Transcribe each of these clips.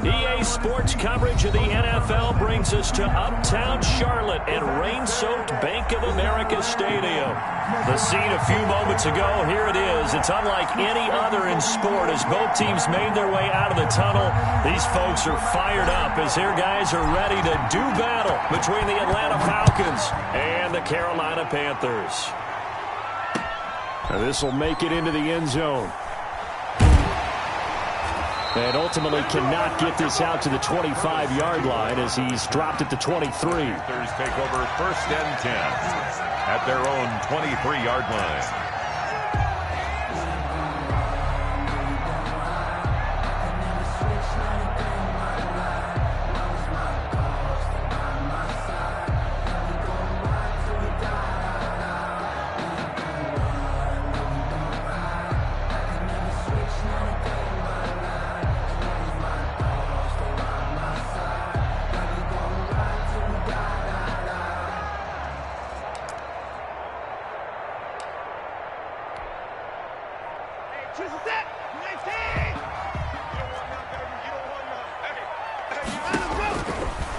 EA Sports coverage of the NFL brings us to uptown Charlotte at rain-soaked Bank of America Stadium. The scene a few moments ago, here it is. It's unlike any other in sport as both teams made their way out of the tunnel. These folks are fired up as their guys are ready to do battle between the Atlanta Falcons and the Carolina Panthers. This will make it into the end zone. And ultimately cannot get this out to the 25-yard line as he's dropped at the 23. Panthers take over 1st and 10 at their own 23-yard line.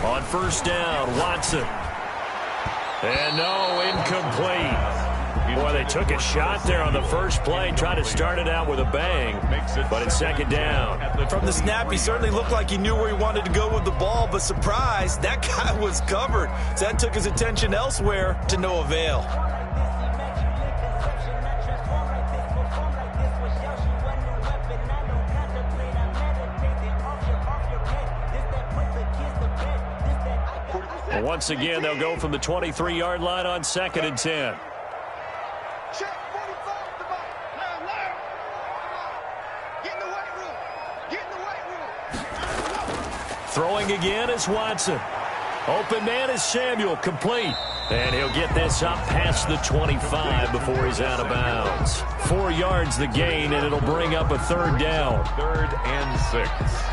On 1st down, Watson. And no, incomplete. Boy, they took a shot there on the first play, tried to start it out with a bang, but it's 2nd down. From the snap, he certainly looked like he knew where he wanted to go with the ball, but surprise, that guy was covered. So that took his attention elsewhere to no avail. Once again, they'll go from the 23-yard line on 2nd and 10. Throwing again is Watson. Open man is Samuel, complete. And he'll get this up past the 25 before he's out of bounds. 4 yards the gain, and it'll bring up a 3rd down. 3rd and 6.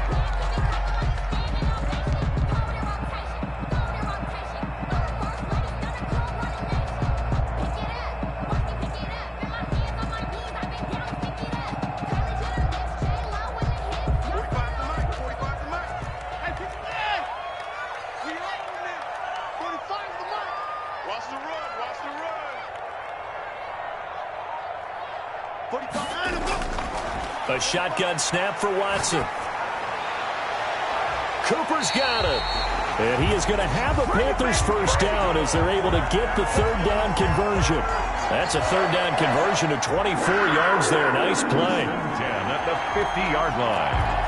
A shotgun snap for Watson. Cooper's got it. And he is going to have a Panthers 1st down as they're able to get the 3rd down conversion. That's a 3rd down conversion of 24 yards there. Nice play. 10 at the 50-yard line.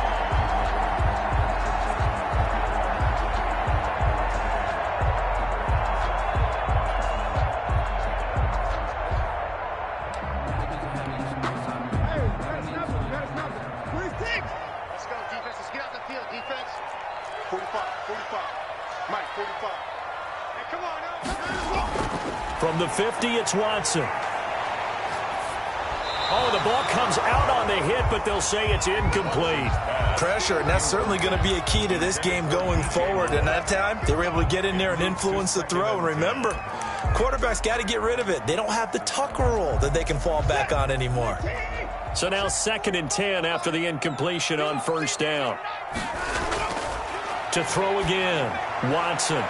From the 50, it's Watson. Oh, the ball comes out on the hit, but they'll say it's incomplete. Pressure, and that's certainly going to be a key to this game going forward. And that time, they were able to get in there and influence the throw. And remember, quarterbacks got to get rid of it. They don't have the Tucker rule that they can fall back on anymore. So now 2nd and 10 after the incompletion on 1st down. To throw again, Watson.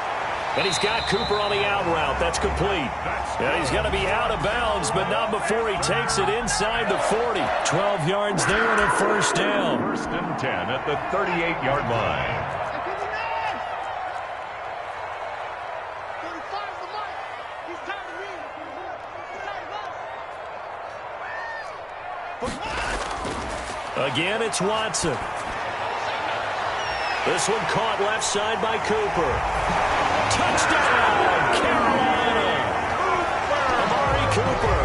And he's got Cooper on the out route. That's complete. And he's going to be out of bounds, but not before he takes it inside the 40. 12 yards there and a 1st down. 1st and 10 at the 38-yard line. Again, it's Watson. This one caught left side by Cooper. Touchdown, Carolina! Amari Cooper,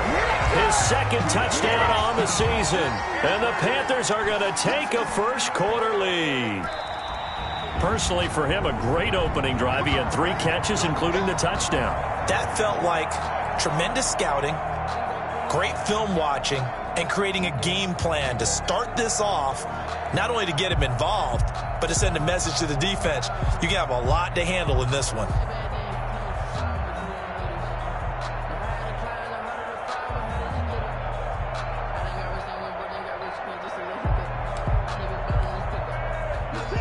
his 2nd touchdown on the season. And the Panthers are going to take a 1st quarter lead. Personally, for him, a great opening drive. He had 3 catches, including the touchdown. That felt like tremendous scouting, great film watching, and creating a game plan to start this off, not only to get him involved, but to send a message to the defense. You can have a lot to handle in this one.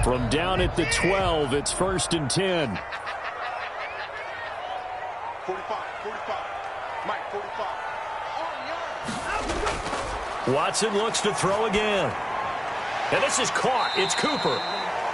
From down at the 12, it's 1st and 10. 45. Mike, 45. Watson looks to throw again. And this is caught. It's Cooper.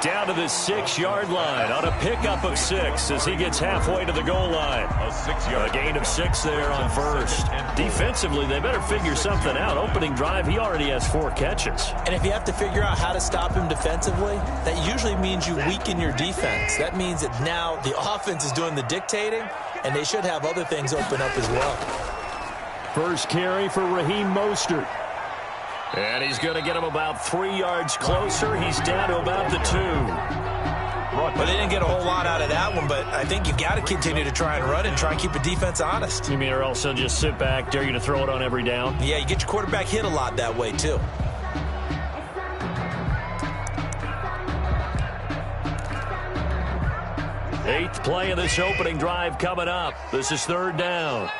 Down to the 6-yard line on a pickup of 6 as he gets halfway to the goal line. A gain of 6 there on first. Defensively, they better figure something out. Opening drive, he already has 4 catches. And if you have to figure out how to stop him defensively, that usually means you weaken your defense. That means that now the offense is doing the dictating, and they should have other things open up as well. First carry for Raheem Mostert. And he's going to get him about 3 yards closer. He's down to about the 2. Well, they didn't get a whole lot out of that one, but I think you got to continue to try and run and try and keep the defense honest. You mean or else they'll just sit back, dare you to throw it on every down? Yeah, you get your quarterback hit a lot that way, too. Eighth play of this opening drive coming up. This is 3rd down.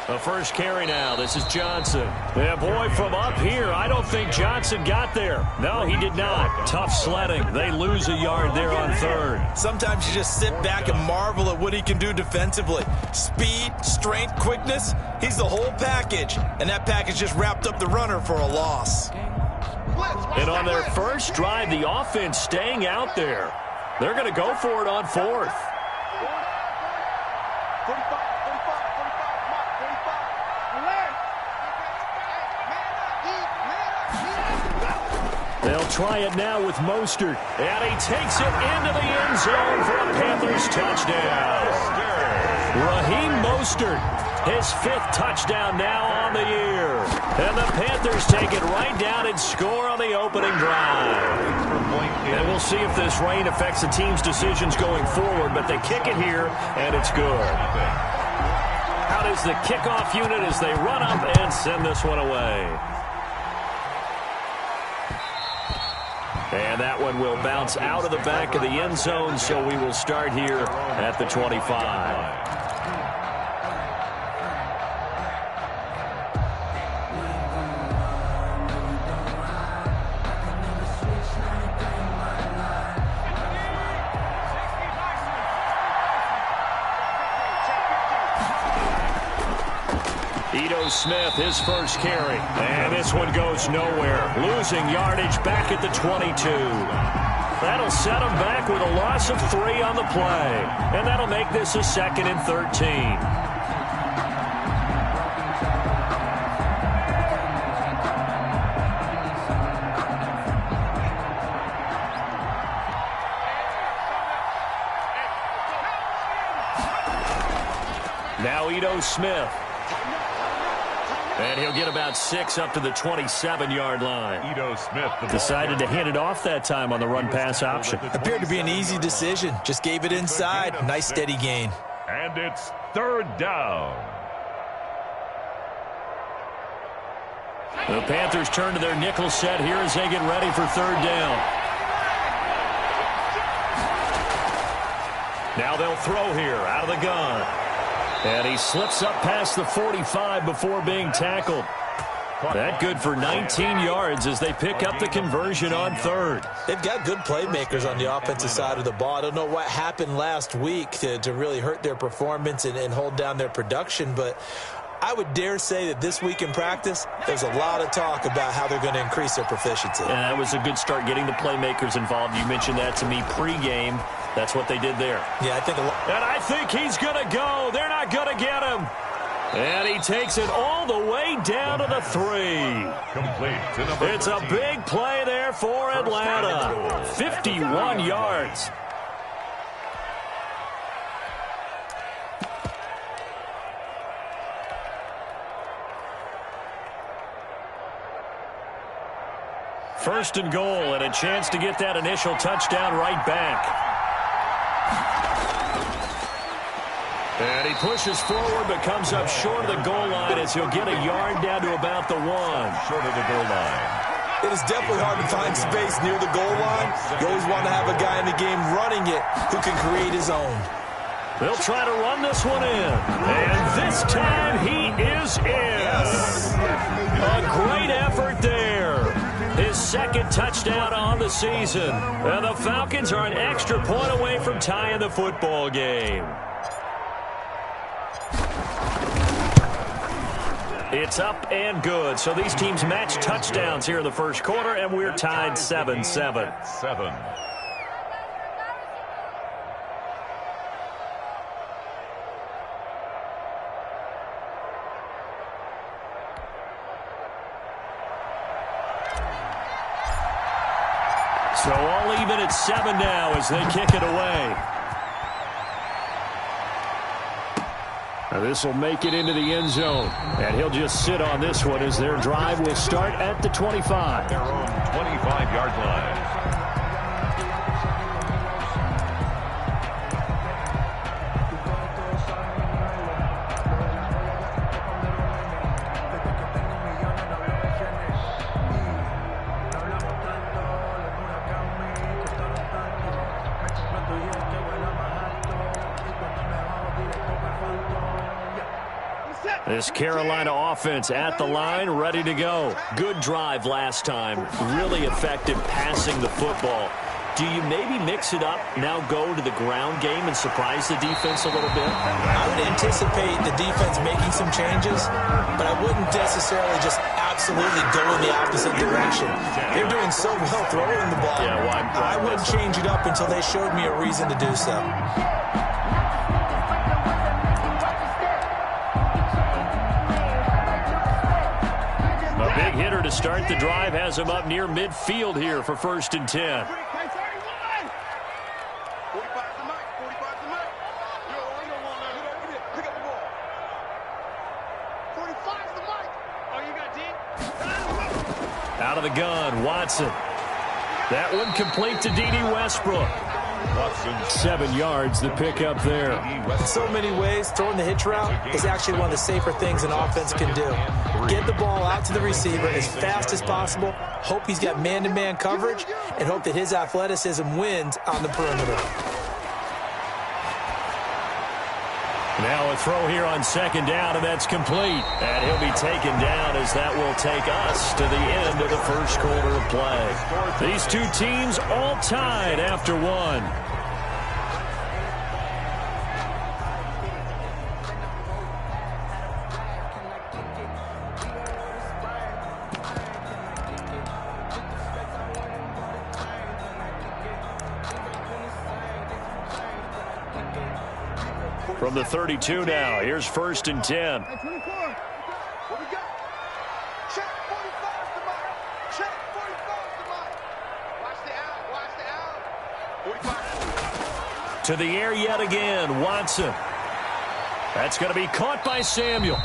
The first carry now. This is Johnson. Yeah, boy, from up here, I don't think Johnson got there. No, he did not. Tough sledding. They lose a yard there on 3rd. Sometimes you just sit back and marvel at what he can do defensively. Speed, strength, quickness. He's the whole package. And that package just wrapped up the runner for a loss. And on their first drive, the offense staying out there. They're going to go for it on 4th. They'll try it now with Mostert. And he takes it into the end zone for a Panthers touchdown. Raheem Mostert, his 5th touchdown now on the year. And the Panthers take it right down and score on the opening drive. And we'll see if this rain affects the team's decisions going forward, but they kick it here, and it's good. Out is the kickoff unit as they run up and send this one away. And that one will bounce out of the back of the end zone, so we will start here at the 25. Smith, his first carry. And this one goes nowhere. Losing yardage back at the 22. That'll set him back with a loss of 3 on the play. And that'll make this a 2nd and 13. Now Ito Smith. And he'll get about 6 up to the 27-yard line. Ito Smith decided to hand it off that time on the run-pass option. Appeared to be an easy decision. Just gave it inside. Nice steady gain. And it's 3rd down. The Panthers turn to their nickel set here as they get ready for 3rd down. Now they'll throw here out of the gun. And he slips up past the 45 before being tackled. That good for 19 yards as they pick up the conversion on 3rd. They've got good playmakers on the offensive side of the ball. I don't know what happened last week to really hurt their performance and hold down their production, but I would dare say that this week in practice, there's a lot of talk about how they're going to increase their proficiency. And that was a good start getting the playmakers involved. You mentioned that to me pregame. That's what they did there. Yeah, I think and I think he's going to go. They're not going to get him. And he takes it all the way down to the 3. Complete to number It's a big play there for Atlanta. 51 yards. First and goal, and a chance to get that initial touchdown right back. And he pushes forward, but comes up short of the goal line as he'll get a yard down to about the 1. Short of the goal line. It is definitely hard to find space near the goal line. You always want to have a guy in the game running it who can create his own. They'll try to run this one in. And this time he is in. A great effort second touchdown on the season. And the Falcons are an extra point away from tying the football game. It's up and good. So these teams match touchdowns here in the first quarter, and we're tied 7-7. So all even at 7 now as they kick it away. Now this will make it into the end zone. And he'll just sit on this one as their drive will start at the 25. Their own 25-yard line. This Carolina offense at the line, ready to go. Good drive last time. Really effective passing the football. Do you maybe mix it up, now go to the ground game and surprise the defense a little bit? I would anticipate the defense making some changes, but I wouldn't necessarily just absolutely go in the opposite direction. They're doing so well throwing the ball. Yeah, why I wouldn't change it up until they showed me a reason to do so. Big hitter to start the drive has him up near midfield here for 1st and 10. 45's the mic. Oh, you got deep? Out of the gun, Watson. That one complete to D.D. Westbrook. 7 yards, the pick up there. In so many ways, throwing the hitch route is actually one of the safer things an offense can do. Get the ball out to the receiver as fast as possible, hope he's got man-to-man coverage, and hope that his athleticism wins on the perimeter. Now a throw here on 2nd down, and that's complete. And he'll be taken down as that will take us to the end of the first quarter of play. These two teams all tied after 1. From the 32 now, here's 1st and 10. Hey, 24. What we got? Check 45's the mic. Check 45's the mic. Watch the out. Watch the out. 45. To the air yet again, Watson. That's going to be caught by Samuel.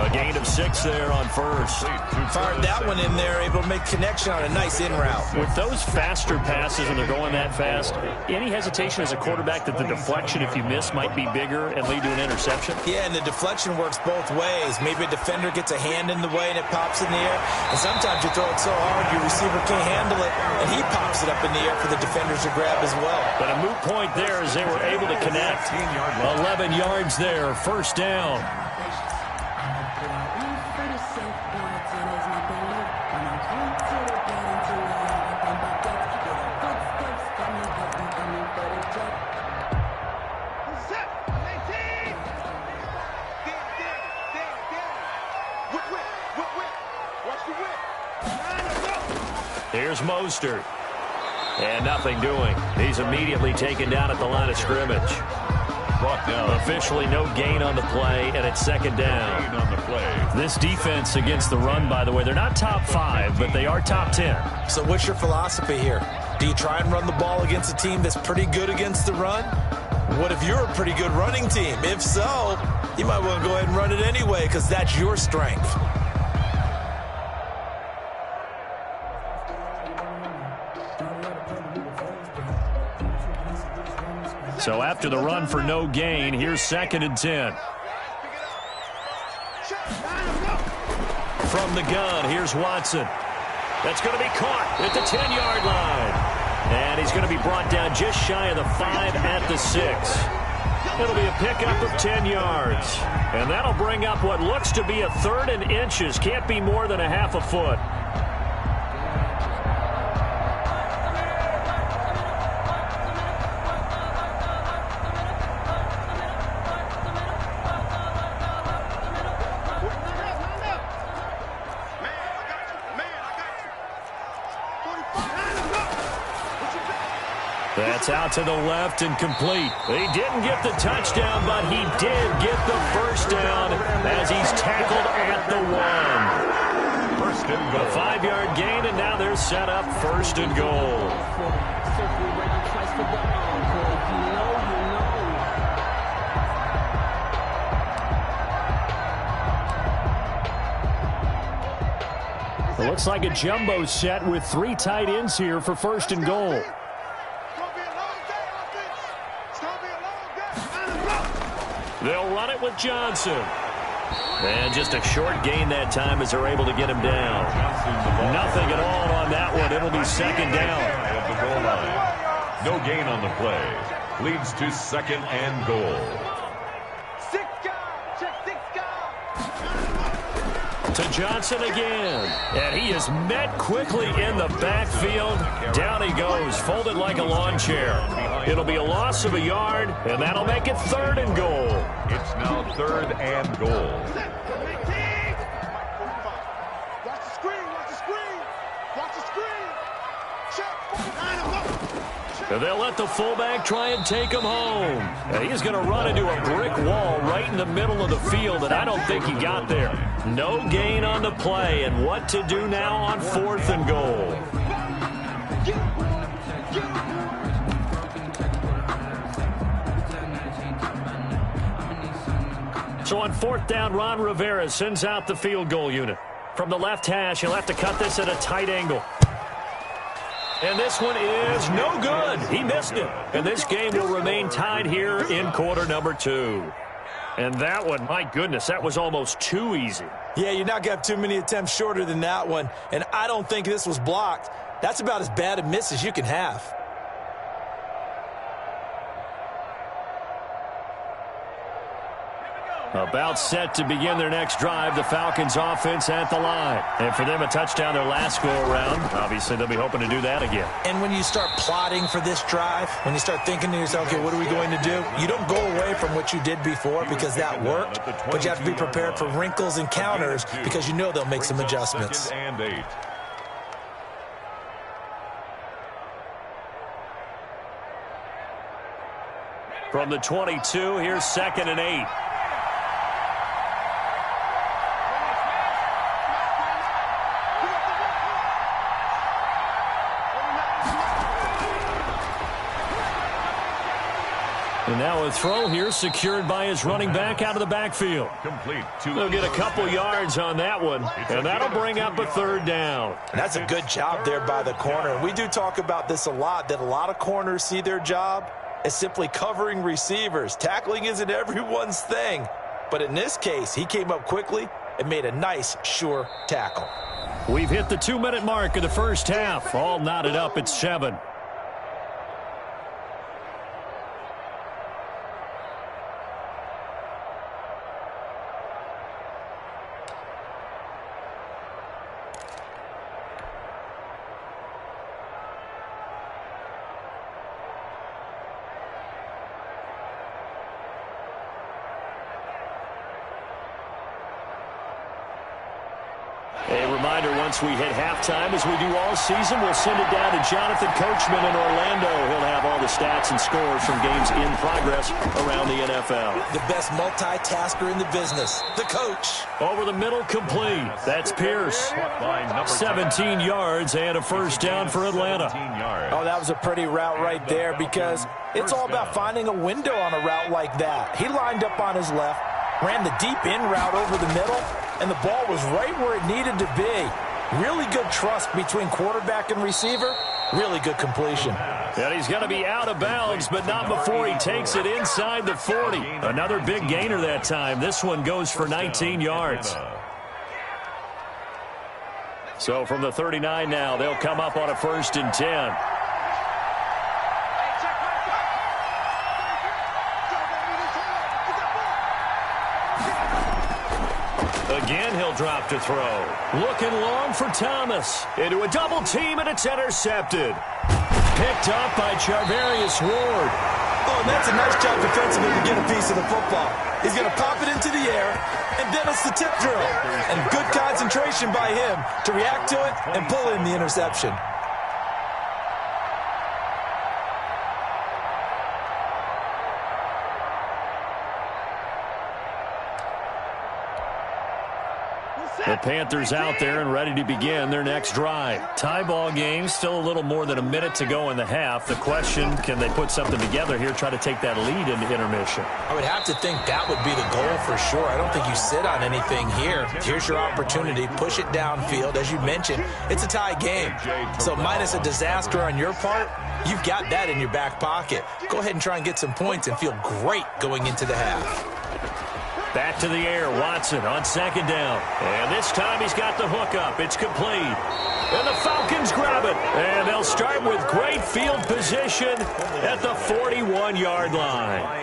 A gain of 6 there on 1st. Fired that one in there, able to make connection on a nice in route. With those faster passes and they're going that fast, any hesitation as a quarterback that the deflection, if you miss, might be bigger and lead to an interception? Yeah, and the deflection works both ways. Maybe a defender gets a hand in the way and it pops in the air. And sometimes you throw it so hard your receiver can't handle it, and he pops it up in the air for the defenders to grab as well. But a moot point there as they were able to connect. 11 yards there, 1st down. Here's Mostert. And nothing doing. He's immediately taken down at the line of scrimmage. Brought down. Officially no gain on the play, and it's 2nd down. Gain on the play. This defense against the run, by the way, they're not top 5, but they are top 10. So what's your philosophy here? Do you try and run the ball against a team that's pretty good against the run? What if you're a pretty good running team? If so, you might want to go ahead and run it anyway because that's your strength. So after the run for no gain, here's 2nd and 10. From the gun, here's Watson. That's going to be caught at the 10-yard line. And he's going to be brought down just shy of the 5 at the 6. It'll be a pickup of 10 yards. And that'll bring up what looks to be a 3rd and inches. Can't be more than a half a foot. That's out to the left and complete. He didn't get the touchdown, but he did get the first down as he's tackled at the 1. First and goal. A 5-yard gain, and now they're set up first and goal. It looks like a jumbo set with 3 tight ends here for first and goal. They'll run it with Johnson. And just a short gain that time as they're able to get him down. Nothing at all on that one. It'll be second down. At the goal line. No gain on the play. Leads to second and goal. To Johnson again. And he is met quickly in the backfield. Down he goes, folded like a lawn chair. It'll be a loss of a yard, and that'll make it third and goal. It's now third and goal. Watch the screen, watch the screen. Watch the screen. Check. And they'll let the fullback try and take him home. And he's going to run into a brick wall right in the middle of the field, and I don't think he got there. No gain on the play, and what to do now on fourth and goal. So on fourth down, Ron Rivera sends out the field goal unit. From the left hash, he'll have to cut this at a tight angle. And this one is no good. He missed it. And this game will remain tied here in quarter number 2. And that one, my goodness, that was almost too easy. Yeah, you're not going to have too many attempts shorter than that one. And I don't think this was blocked. That's about as bad a miss as you can have. About set to begin their next drive, the Falcons offense at the line. And for them, a touchdown their last go-around. Obviously, they'll be hoping to do that again. And when you start plotting for this drive, when you start thinking to yourself, okay, what are we going to do? You don't go away from what you did before because that worked, but you have to be prepared for wrinkles and counters because you know they'll make some adjustments. Second and 8. From the 22, here's second and 8. And now a throw here secured by his running back out of the backfield. Complete. They'll get a couple yards on that one, and that'll bring up a third down. And that's a good job there by the corner. We do talk about this a lot, that a lot of corners see their job as simply covering receivers. Tackling isn't everyone's thing. But in this case, he came up quickly and made a nice, sure tackle. We've hit the 2-minute mark of the first half. All knotted up at 7. A reminder, once we hit halftime, as we do all season, we'll send it down to Jonathan Coachman in Orlando. He'll have all the stats and scores from games in progress around the NFL. The best multitasker in the business, the coach. Over the middle, complete. That's Pierce. 17 yards and a first down for Atlanta. Oh, that was a pretty route right there because it's all about finding a window on a route like that. He lined up on his left, ran the deep in route over the middle, and the ball was right where it needed to be. Really good trust between quarterback and receiver. Really good completion. And he's going to be out of bounds, but not before he takes it inside the 40. Another big gainer that time. This one goes for 19 yards. So from the 39 now, they'll come up on a 1st and 10. Again, he'll drop to throw. Looking long for Thomas. Into a double team, and it's intercepted. Picked up by Charvarius Ward. Oh, and that's a nice job defensively to get a piece of the football. He's going to pop it into the air, and then it's the tip drill. And good concentration by him to react to it and pull in the interception. The Panthers out there and ready to begin their next drive. Tie ball game, still a little more than a minute to go in the half. The question, can they put something together here, try to take that lead into intermission? I would have to think that would be the goal for sure. I don't think you sit on anything here. Here's your opportunity. Push it downfield. As you mentioned, it's a tie game. So minus a disaster on your part, you've got that in your back pocket. Go ahead and try and get some points and feel great going into the half. Back to the air, Watson on second down. And this time he's got the hook up. It's complete. And the Falcons grab it. And they'll start with great field position at the 41-yard line.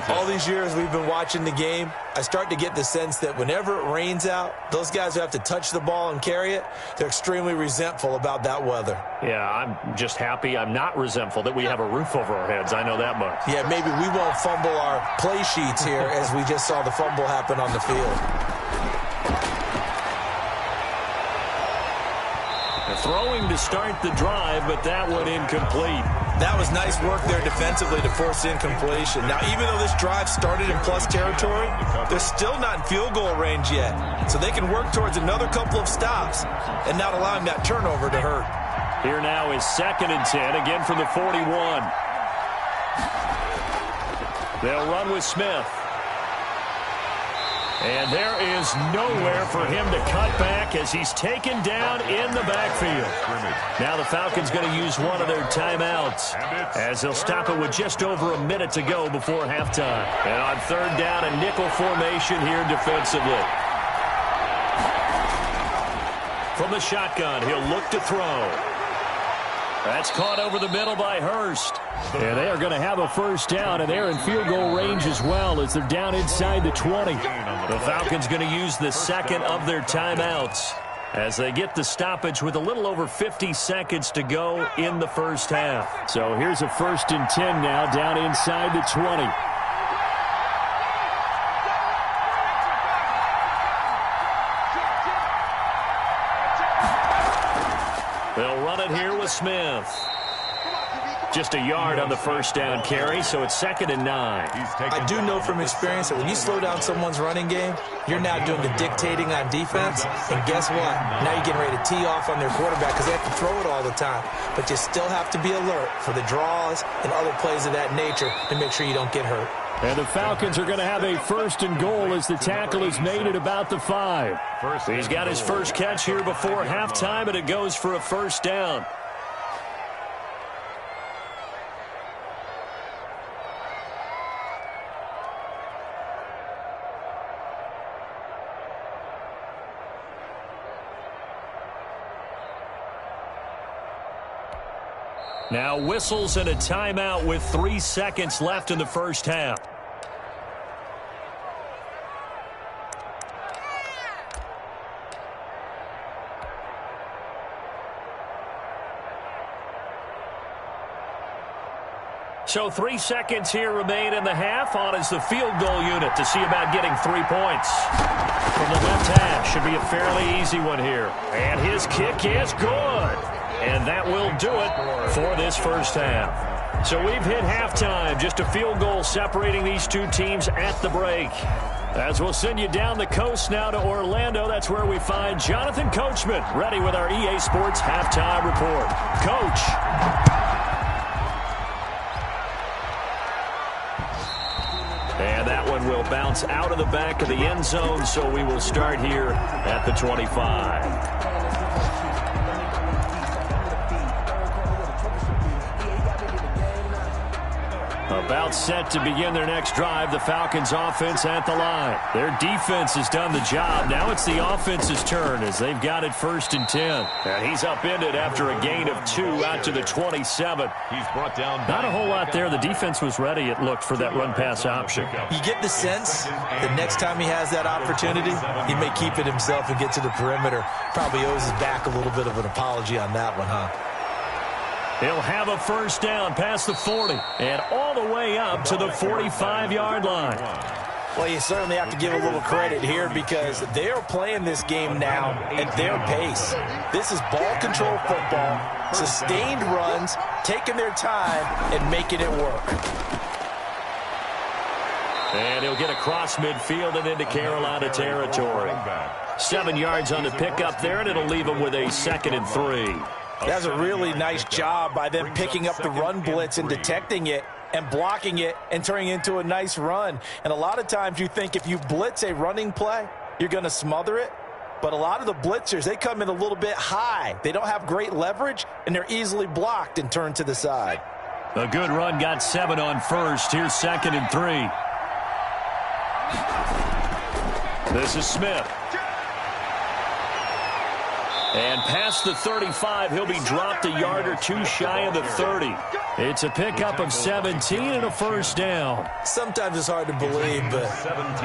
All these years we've been watching the game, I start to get the sense that whenever it rains out, those guys who have to touch the ball and carry it, they're extremely resentful about that weather. Yeah, I'm just happy I'm not resentful that we have a roof over our heads. I know that much. Yeah, maybe we won't fumble our play sheets here as we just saw the fumble happen on the field. Throwing to start the drive, but that one incomplete. That was nice work there defensively to force incompletion. Now, even though this drive started in plus territory, they're still not in field goal range yet. So they can work towards another couple of stops and not allowing that turnover to hurt. Here now is 2nd and 10, again from the 41. They'll run with Smith. And there is nowhere for him to cut back as he's taken down in the backfield. Now the Falcons going to use one of their timeouts as they'll stop it with just over a minute to go before halftime. And on 3rd down, a nickel formation here defensively. From the shotgun, he'll look to throw. That's caught over the middle by Hurst. And they are going to have a first down, and they're in field goal range as well as they're down inside the 20. The Falcons going to use the second of their timeouts as they get the stoppage with a little over 50 seconds to go in the first half. So here's a 1st and 10 now down inside the 20. They'll run it here with Smith. Just a yard on the first down carry, so it's 2nd and 9. I do know from experience that when you slow down someone's running game, you're now doing the dictating on defense. And guess what? Now you're getting ready to tee off on their quarterback because they have to throw it all the time. But you still have to be alert for the draws and other plays of that nature to make sure you don't get hurt. And the Falcons are going to have a 1st and goal as the tackle is made at about the 5. He's got his first catch here before halftime, and it goes for a first down. Now whistles and a timeout with 3 seconds left in the first half. So 3 seconds here remain in the half. On is the field goal unit to see about getting 3 points. From the left hash, should be a fairly easy one here. And his kick is good. And that will do it for this first half. So we've hit halftime. Just a field goal separating these two teams at the break. As we'll send you down the coast now to Orlando, that's where we find Jonathan Coachman ready with our EA Sports Halftime Report. Coach. And that one will bounce out of the back of the end zone, so we will start here at the 25. About set to begin their next drive, the Falcons offense at the line. Their defense has done the job. Now it's the offense's turn as they've got it 1st and 10. And he's upended after a gain of 2 out to the 27. He's brought down. Not a whole lot there. The defense was ready, it looked, for that run-pass option. You get the sense that next time he has that opportunity, he may keep it himself and get to the perimeter. Probably owes his back a little bit of an apology on that one, huh? He'll have a first down past the 40 and all the way up to the 45-yard line. Well, you certainly have to give a little credit here because they are playing this game now at their pace. This is ball control football, sustained runs, taking their time and making it work. And he'll get across midfield and into Carolina territory. 7 yards on the pickup there, and it'll leave him with a 2nd and 3. That's a really nice job by them picking up the run blitz and detecting it and blocking it and turning it into a nice run. And a lot of times you think if you blitz a running play, you're going to smother it. But a lot of the blitzers, they come in a little bit high. They don't have great leverage, and they're easily blocked and turned to the side. A good run, got 7 on first. Here's 2nd and 3. This is Smith. And past the 35, he'll be dropped a yard or two shy of the 30. It's a pickup of 17 and a first down. Sometimes it's hard to believe, but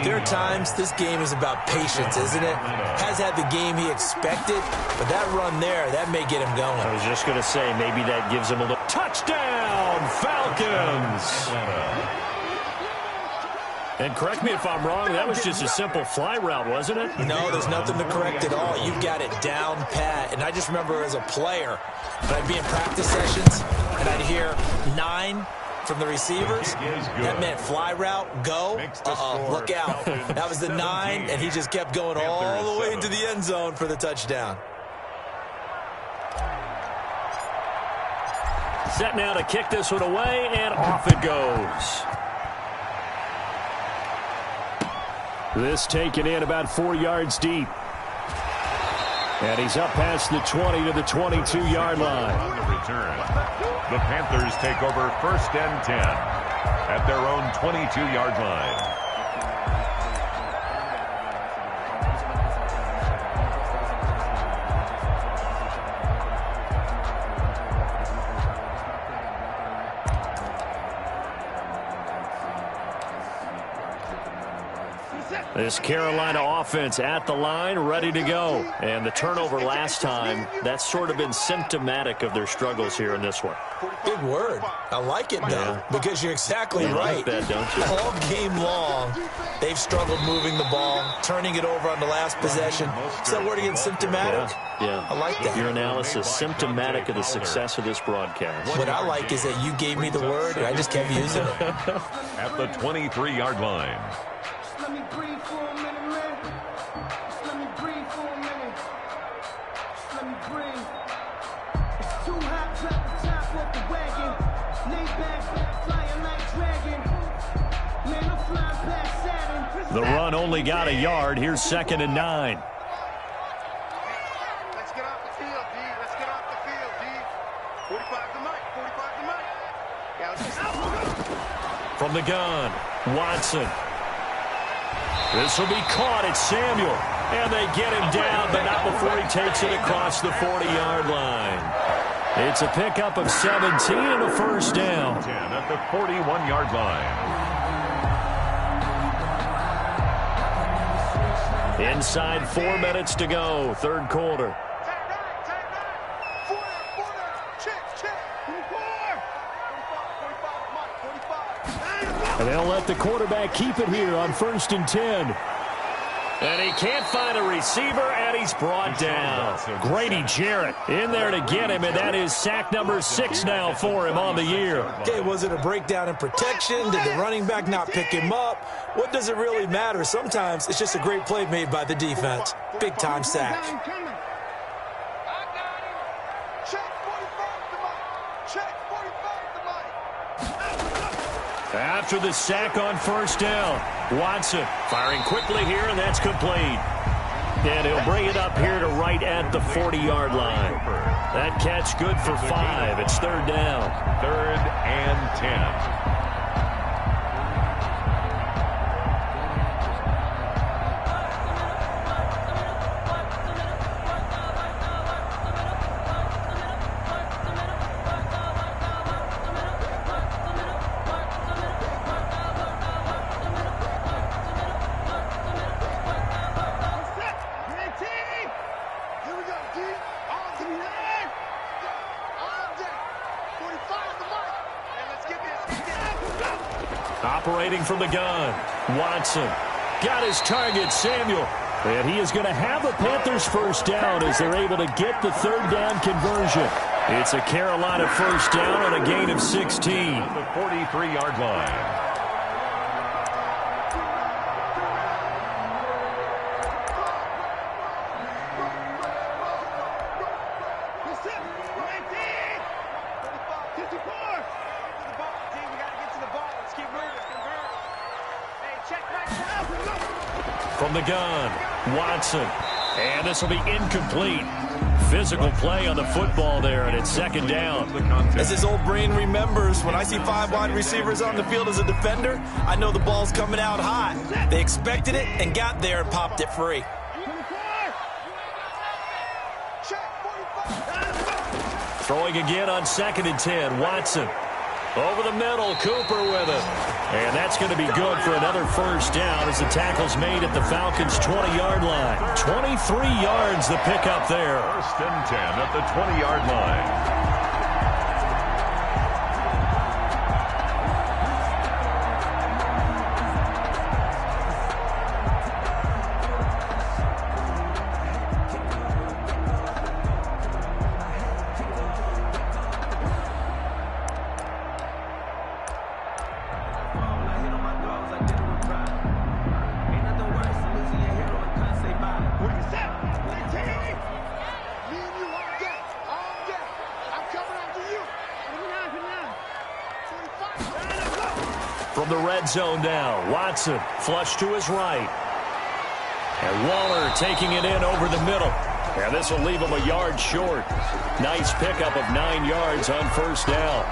there are times this game is about patience, isn't it? Has had the game he expected, but that run there, that may get him going. I was just going to say, maybe that gives him a little touchdown, Falcons. And correct me if I'm wrong, that was just a simple fly route, wasn't it? No, there's nothing to correct at all. You've got it down pat. And I just remember as a player, when I'd be in practice sessions, and I'd hear 9 from the receivers. That meant fly route, go, look out. That was the 9, and he just kept going all the way into the end zone for the touchdown. Set now to kick this one away, and off it goes. This taken in about 4 yards deep. And he's up past the 20 to the 22-yard line. On the return, the Panthers take over 1st and 10 at their own 22-yard line. This Carolina offense at the line, ready to go. And the turnover last time, that's sort of been symptomatic of their struggles here in this one. Big word. I like it, though, because you're exactly right. Like that, don't you? All game long, they've struggled moving the ball, turning it over on the last possession. Is that word again, symptomatic? Yeah. I like that. Your analysis, symptomatic of the success of this broadcast. What I like is that you gave me the word, and I just kept using it. At the 23-yard line. Let me breathe for a minute, man. Just let me breathe for a minute. Just let me breathe. It's too hot, drop the top off the wagon. Lay back, flying like dragon. Man, I'm flying past Saturn. The run only got a yard. Here's 2nd and 9. Let's get off the field, D. Let's get off the field, D. 45 to Mike, 45 to Mike. Yeah, let's just... From the gun, Watson. This will be caught. It's Samuel. And they get him down, but not before he takes it across the 40-yard line. It's a pickup of 17 and a first down. 10 at the 41-yard line. Inside 4 minutes to go, third quarter. And they'll let the quarterback keep it here on 1st and 10. And he can't find a receiver, and he's brought down. Grady Jarrett in there to get him, and that is sack number 6 now for him on the year. Okay, was it a breakdown in protection? Did the running back not pick him up? What does it really matter? Sometimes it's just a great play made by the defense. Big-time sack. After the sack on first down, Watson firing quickly here, and that's complete. And he'll bring it up here to right at the 40-yard line. That catch good for 5. It's 3rd down. 3rd and 10. Operating from the gun, Watson got his target, Samuel. And he is going to have the Panthers first down as they're able to get the 3rd down conversion. It's a Carolina first down on a gain of 16. The 43-yard line. From the gun, Watson. And this will be incomplete. Physical play on the football there, and it's second down. As his old brain remembers, when I see 5 wide receivers on the field as a defender, I know the ball's coming out hot. They expected it and got there and popped it free. Throwing again on 2nd and 10, Watson. Over the middle, Cooper with it. And that's going to be good for another first down as the tackle's made at the Falcons' 20-yard line. 23 yards the pickup there. 1st and 10 at the 20-yard line. From the red zone now, Watson flush to his right. And Waller taking it in over the middle. And this will leave him a yard short. Nice pickup of 9 yards on first down.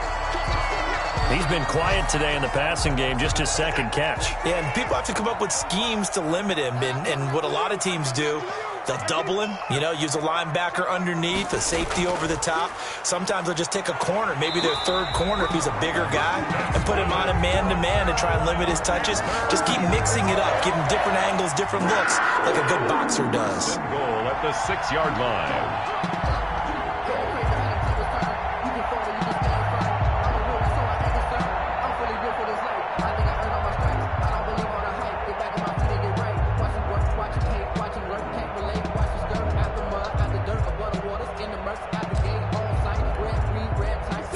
He's been quiet today in the passing game, just his second catch. Yeah, and people have to come up with schemes to limit him. And what a lot of teams do, they'll double him, use a linebacker underneath, a safety over the top. Sometimes they'll just take a corner, maybe their third corner if he's a bigger guy, and put him on a man-to-man to try and limit his touches. Just keep mixing it up, give him different angles, different looks, like a good boxer does. Goal at the 6-yard line.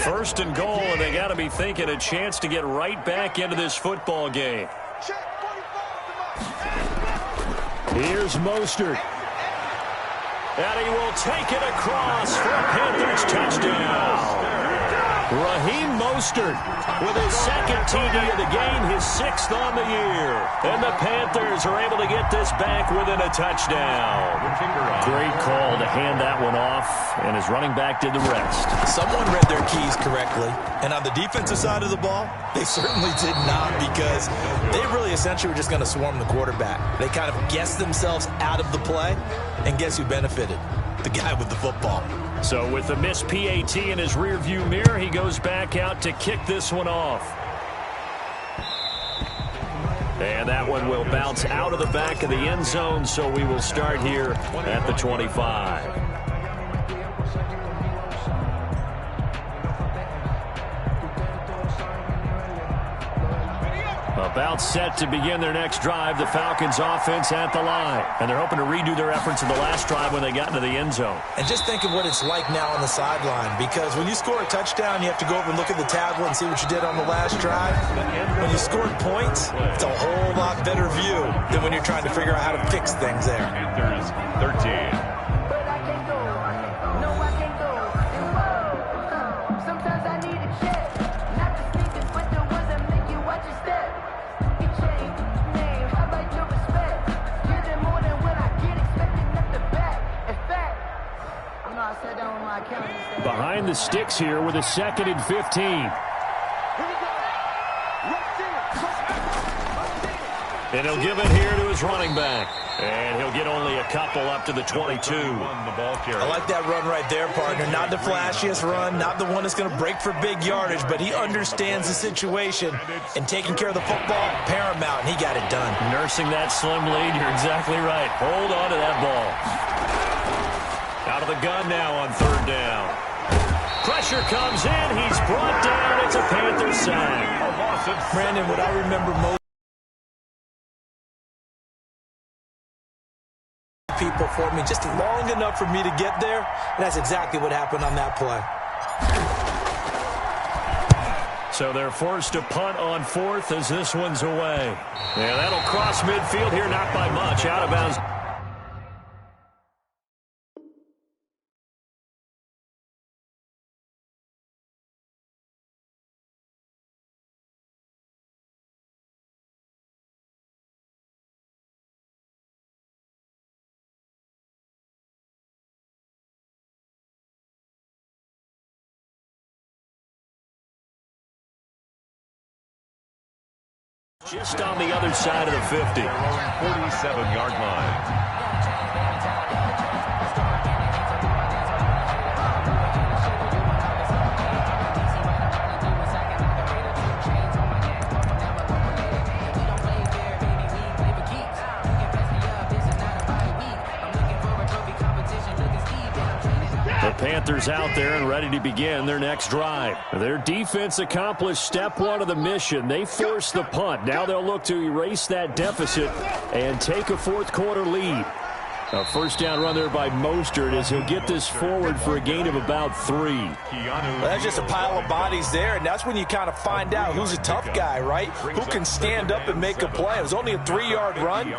First and goal, and they got to be thinking a chance to get right back into this football game. Here's Mostert. And he will take it across for a Panthers touchdown. Raheem Mostert with his second TD of the game, his 6th on the year. And the Panthers are able to get this back within a touchdown. Great call to hand that one off, and his running back did the rest. Someone read their keys correctly, and on the defensive side of the ball, they certainly did not, because they really essentially were just going to swarm the quarterback. They kind of guessed themselves out of the play, and guess who benefited? The guy with the football. So with the missed PAT in his rearview mirror, he goes back out to kick this one off. And that one will bounce out of the back of the end zone, so we will start here at the 25. About set to begin their next drive, the Falcons offense at the line. And they're hoping to redo their efforts in the last drive when they got into the end zone. And just think of what it's like now on the sideline, because when you score a touchdown, you have to go over and look at the tablet and see what you did on the last drive. When you scored points, it's a whole lot better view than when you're trying to figure out how to fix things there. Panthers 13. Behind the sticks here with a 2nd and 15. And he'll give it here to his running back. And he'll get only a couple up to the 22. I like that run right there, partner. Not the flashiest run, not the one that's going to break for big yardage, but he understands the situation, and taking care of the football, paramount, and he got it done. Nursing that slim lead, you're exactly right. Hold on to that ball. Out of the gun now on 3rd down. Pressure comes in. He's brought down. It's a Panther sack. Brandon, what I remember most people for me, just long enough for me to get there, and that's exactly what happened on that play. So they're forced to punt on 4th as this one's away. Yeah, that'll cross midfield here, not by much. Out of bounds. Just on the other side of the 50. Their own 47-yard line. The Panthers out there and ready to begin their next drive. Their defense accomplished step one of the mission. They forced the punt. Now they'll look to erase that deficit and take a fourth quarter lead. A first down run there by Mostert as he'll get this forward for a gain of about 3. Well, that's just a pile of bodies there, and that's when you kind of find out who's a tough guy, right? Who can stand up and make a play. It was only a 3-yard run,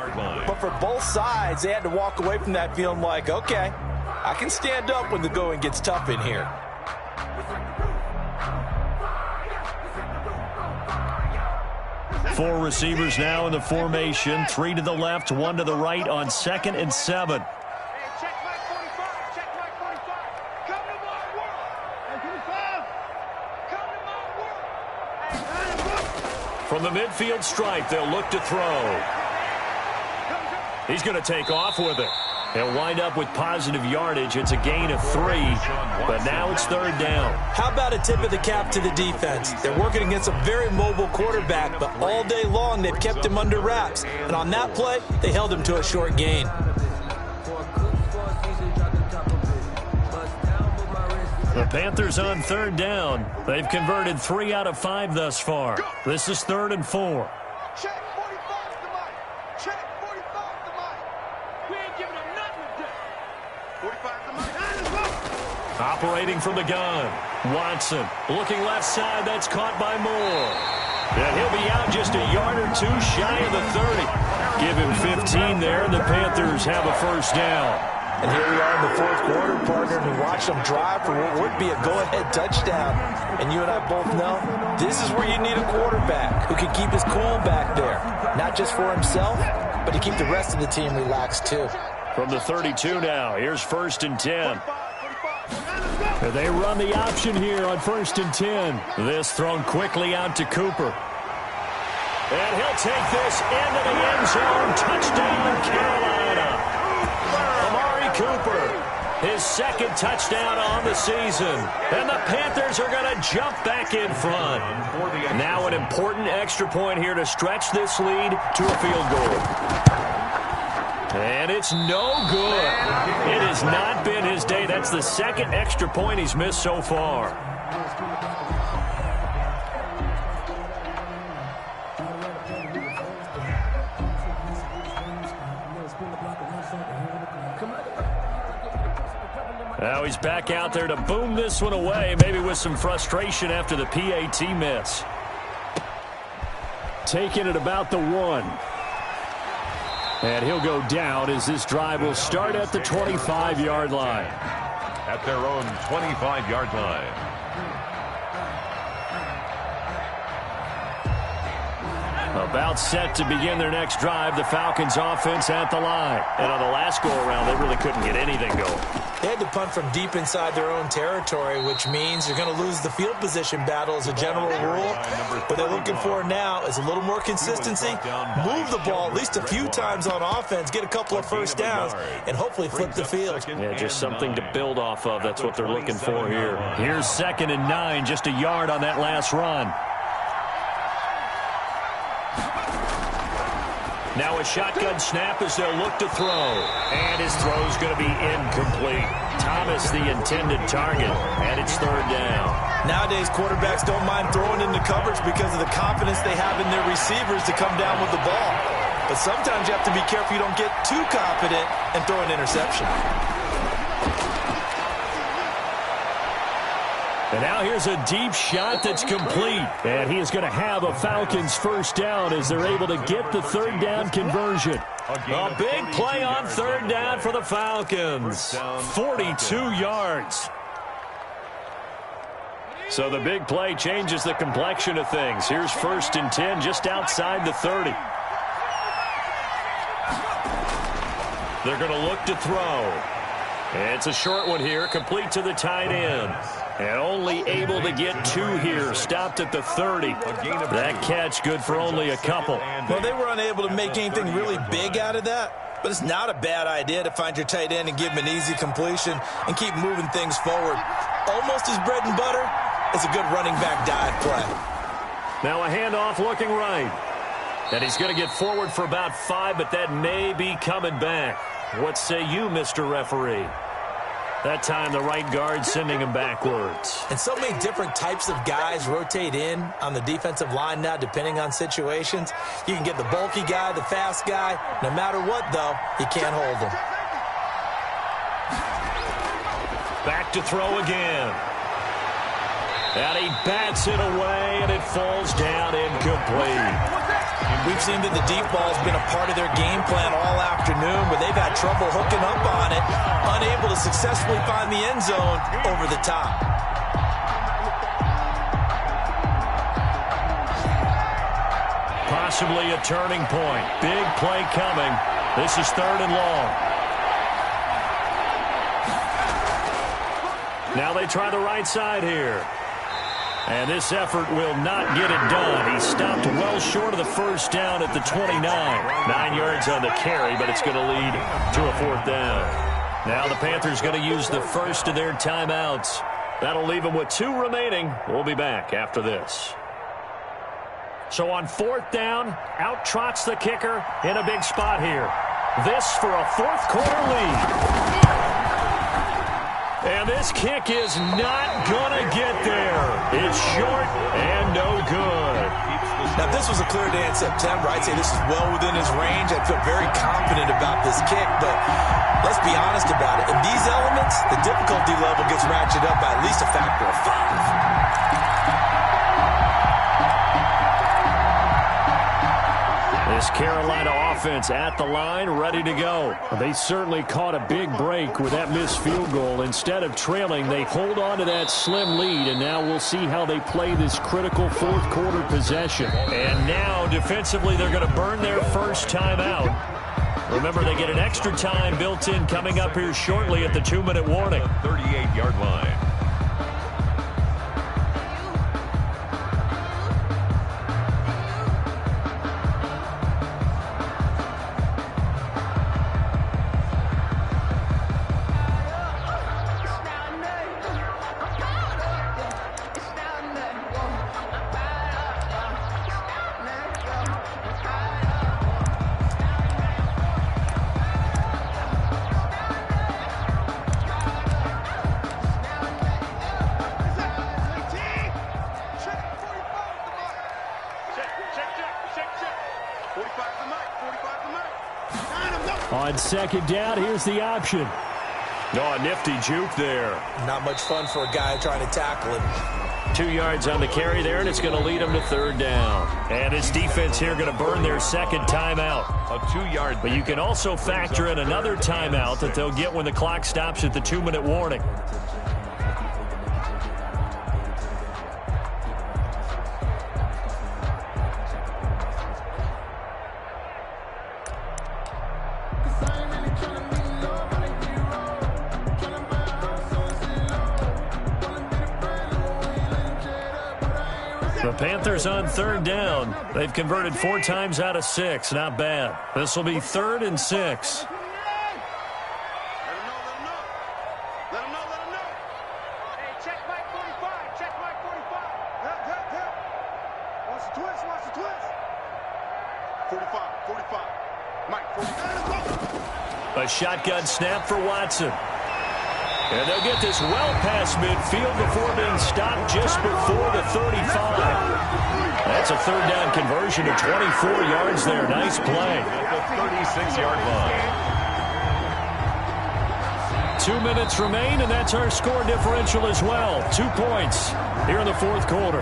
but for both sides, they had to walk away from that feeling like, okay, I can stand up when the going gets tough in here. Four receivers now in the formation. 3 to the left, 1 to the right on 2nd and 7. From the midfield stripe, they'll look to throw. He's going to take off with it. He'll wind up with positive yardage. It's a gain of 3, but now it's 3rd down. How about a tip of the cap to the defense? They're working against a very mobile quarterback, but all day long they've kept him under wraps. And on that play, they held him to a short gain. The Panthers on 3rd down. They've converted 3 out of 5 thus far. This is 3rd and 4. Operating from the gun. Watson looking left side. That's caught by Moore. And he'll be out just a yard or 2 shy of the 30. Give him 15 there, and the Panthers have a first down. And here we are in the 4th quarter, partner, and we watch them drive for what would be a go-ahead touchdown. And you and I both know this is where you need a quarterback who can keep his cool back there. Not just for himself, but to keep the rest of the team relaxed too. From the 32 now, here's 1st and 10. They run the option here on 1st and 10. This thrown quickly out to Cooper. And he'll take this into the end zone. Touchdown, Carolina. Amari Cooper, his 2nd touchdown on the season. And the Panthers are going to jump back in front. Now an important extra point here to stretch this lead to a field goal. And it's no good. It has not been his day. That's the 2nd extra point he's missed so far. Now he's back out there to boom this one away, maybe with some frustration after the PAT miss. Taking it about the 1. And he'll go down as this drive will start at the 25-yard line. At their own 25-yard line. About set to begin their next drive, the Falcons offense at the line. And on the last go-around, they really couldn't get anything going. They had to punt from deep inside their own territory, which means you're going to lose the field position battle as a general rule. What they're looking for now is a little more consistency, move the ball at least a few times on offense, get a couple of first downs, and hopefully flip the field. Yeah, just something to build off of. That's what they're looking for here. Here's 2nd and 9, just a yard on that last run. Now a shotgun snap as they'll look to throw. And his throw's going to be incomplete. Thomas the intended target, and it's 3rd down. Nowadays, quarterbacks don't mind throwing into coverage because of the confidence they have in their receivers to come down with the ball. But sometimes you have to be careful you don't get too confident and throw an interception. And now here's a deep shot that's complete. And he is going to have a Falcons first down as they're able to get the 3rd down conversion. A big play on 3rd down for the Falcons. 42 yards. So the big play changes the complexion of things. Here's 1st and 10 just outside the 30. They're going to look to throw. It's a short one here, complete to the tight end. And only able to get 2 here, stopped at the 30. That catch good for only a couple. Well, they were unable to make anything really big out of that, but it's not a bad idea to find your tight end and give him an easy completion and keep moving things forward. Almost his bread and butter is a good running back dive play. Now a handoff looking right. And he's going to get forward for about 5, but that may be coming back. What say you, Mr. Referee? That time the right guard sending him backwards. And so many different types of guys rotate in on the defensive line now, depending on situations. You can get the bulky guy, the fast guy. No matter what, though, you can't hold him. Back to throw again. And he bats it away, and it falls down incomplete. We've seen that the deep ball has been a part of their game plan all afternoon, but they've had trouble hooking up on it, unable to successfully find the end zone over the top. Possibly a turning point. Big play coming. This is 3rd and long. Now they try the right side here. And this effort will not get it done. He stopped well short of the first down at the 29. 9 yards on the carry, but it's going to lead to a 4th down. Now the Panthers going to use the first of their timeouts. That'll leave them with 2 remaining. We'll be back after this. So on 4th down, out trots the kicker in a big spot here. This for a 4th quarter lead. And this kick is not going to get there. It's short and no good. Now, if this was a clear day in September, I'd say this is well within his range. I feel very confident about this kick, but let's be honest about it. In these elements, the difficulty level gets ratcheted up by at least a factor of 5. This Carolina offense at the line, ready to go. They certainly caught a big break with that missed field goal. Instead of trailing, they hold on to that slim lead, and now we'll see how they play this critical 4th quarter possession. And now, defensively, they're going to burn their first timeout. Remember, they get an extra time built in coming up here shortly at the 2-minute warning. 38-yard line. On 2nd down, here's the option. Oh, a nifty juke there. Not much fun for a guy trying to tackle him. 2 yards on the carry there, and it's going to lead them to 3rd down. And this defense here going to burn their 2nd timeout. A 2-yard. But you can also factor in another timeout that they'll get when the clock stops at the 2-minute warning. The Panthers on 3rd down. They've converted 4 times out of 6. Not bad. This will be 3rd and 6. Let him know. Hey, check Mike 45. Check Mike 45. Help. Watch the twist. 45. Mike 45. A shotgun snap for Watson. And they'll get this well past midfield before being stopped just before the 35. That's a 3rd down conversion of 24 yards there. Nice play. At the 36-yard line. 2 minutes remain, and that's our score differential as well. 2 points here in the 4th quarter.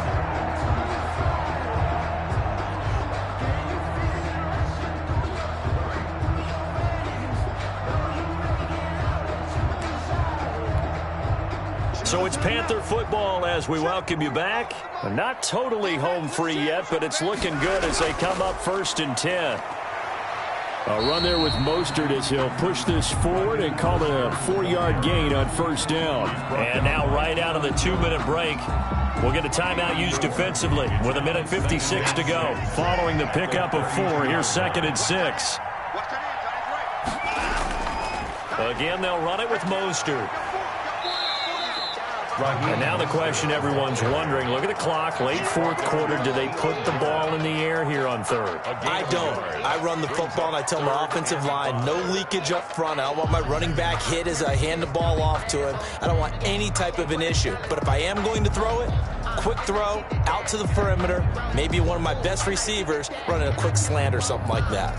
So it's Panther football as we welcome you back. Not totally home free yet, but it's looking good as they come up 1st and 10. A run there with Mostert as he'll push this forward and call it a 4-yard gain on first down. And now right out of the 2-minute break, we'll get a timeout used defensively with 1:56 to go. Following the pickup of 4, here's 2nd and 6. Again, they'll run it with Mostert. And now the question everyone's wondering, look at the clock, late 4th quarter, do they put the ball in the air here on 3rd? I don't. I run the football and I tell my offensive line, no leakage up front. I don't want my running back hit as I hand the ball off to him. I don't want any type of an issue. But if I am going to throw it, quick throw, out to the perimeter, maybe one of my best receivers running a quick slant or something like that.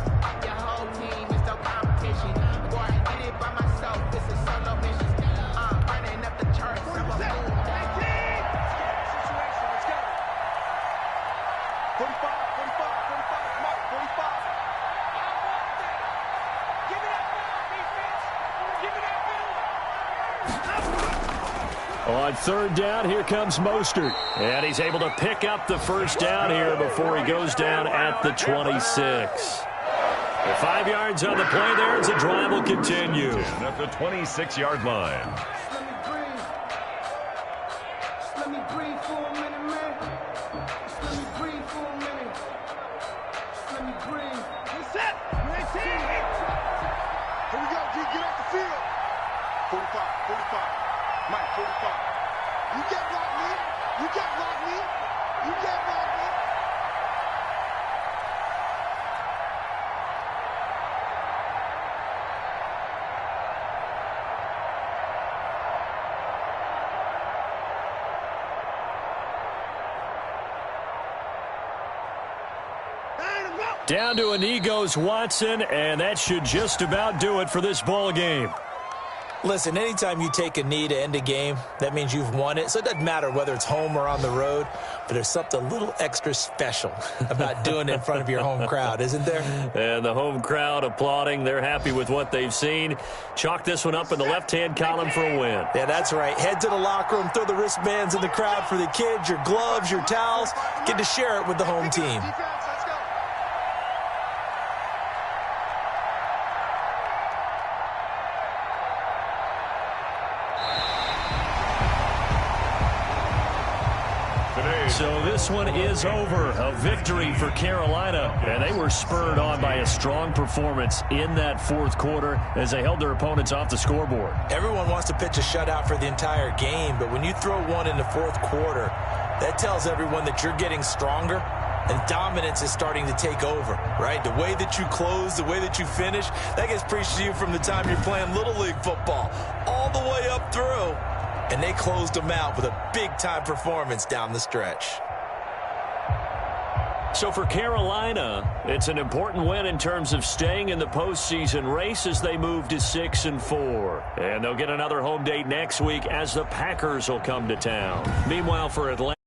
On 3rd down, here comes Mostert. And he's able to pick up the first down here before he goes down at the 26. 5 yards on the play there as the drive will continue. At the 26-yard line. Let me breathe for a minute, man. Let me breathe for a minute. Let me breathe. What's up? Here we go, G. Get off the field. 45. Mike, 45. You can't block me. You can't block me. You can't block me. Down to a knee goes Watson, and that should just about do it for this ball game. Listen, anytime you take a knee to end a game, that means you've won it. So it doesn't matter whether it's home or on the road, but there's something a little extra special about doing it in front of your home crowd, isn't there? And the home crowd applauding. They're happy with what they've seen. Chalk this one up in the left-hand column for a win. Yeah, that's right. Head to the locker room, throw the wristbands in the crowd for the kids, your gloves, your towels. Get to share it with the home team. So this one is over. A victory for Carolina. And they were spurred on by a strong performance in that 4th quarter as they held their opponents off the scoreboard. Everyone wants to pitch a shutout for the entire game, but when you throw one in the 4th quarter, that tells everyone that you're getting stronger and dominance is starting to take over, right? The way that you close, the way that you finish, that gets preached to you from the time you're playing Little League football all the way up through. And they closed them out with a big-time performance down the stretch. So for Carolina, it's an important win in terms of staying in the postseason race as they move to 6-4. And they'll get another home date next week as the Packers will come to town. Meanwhile, for Atlanta.